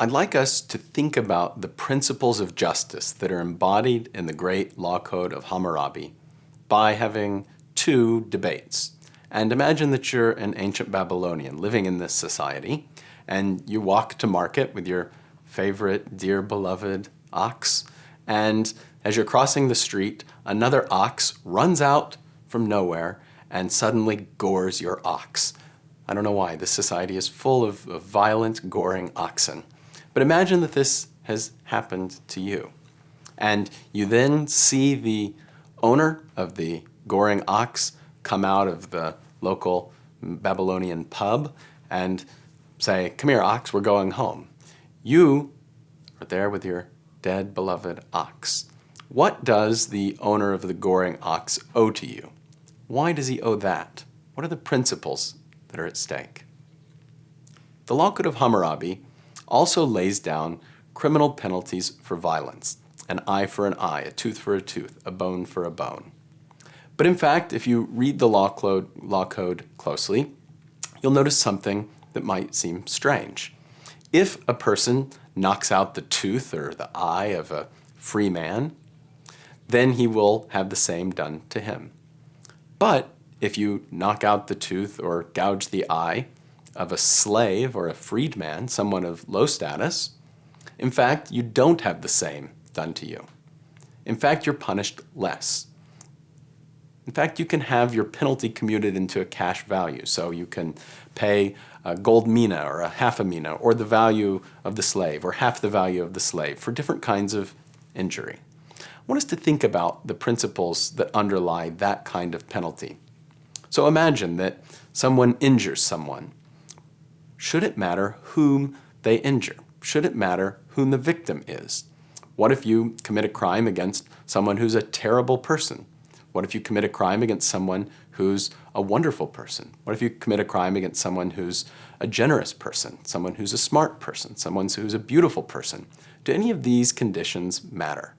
I'd like us to think about the principles of justice that are embodied in the great law code of Hammurabi by having two debates. And imagine that you're an ancient Babylonian living in this society, and you walk to market with your favorite, dear beloved ox, and as you're crossing the street, another ox runs out from nowhere and suddenly gores your ox. I don't know why. This society is full of violent, goring oxen. But imagine that this has happened to you. And you then see the owner of the goring ox come out of the local Babylonian pub and say, "Come here, ox, we're going home." You are there with your dead, beloved ox. What does the owner of the goring ox owe to you? Why does he owe that? What are the principles that are at stake? The Law Code of Hammurabi also lays down criminal penalties for violence: an eye for an eye, a tooth for a tooth, a bone for a bone. But in fact, if you read the law code closely, you'll notice something that might seem strange. If a person knocks out the tooth or the eye of a free man, then he will have the same done to him. But if you knock out the tooth or gouge the eye of a slave or a freedman, someone of low status, in fact, you don't have the same done to you. In fact, you're punished less. In fact, you can have your penalty commuted into a cash value, so you can pay a gold mina or a half a mina, or the value of the slave, or half the value of the slave, for different kinds of injury. I want us to think about the principles that underlie that kind of penalty. So imagine that someone injures someone. Should it matter whom they injure? Should it matter whom the victim is? What if you commit a crime against someone who's a terrible person? What if you commit a crime against someone who's a wonderful person? What if you commit a crime against someone who's a generous person, someone who's a smart person, someone who's a beautiful person? Do any of these conditions matter?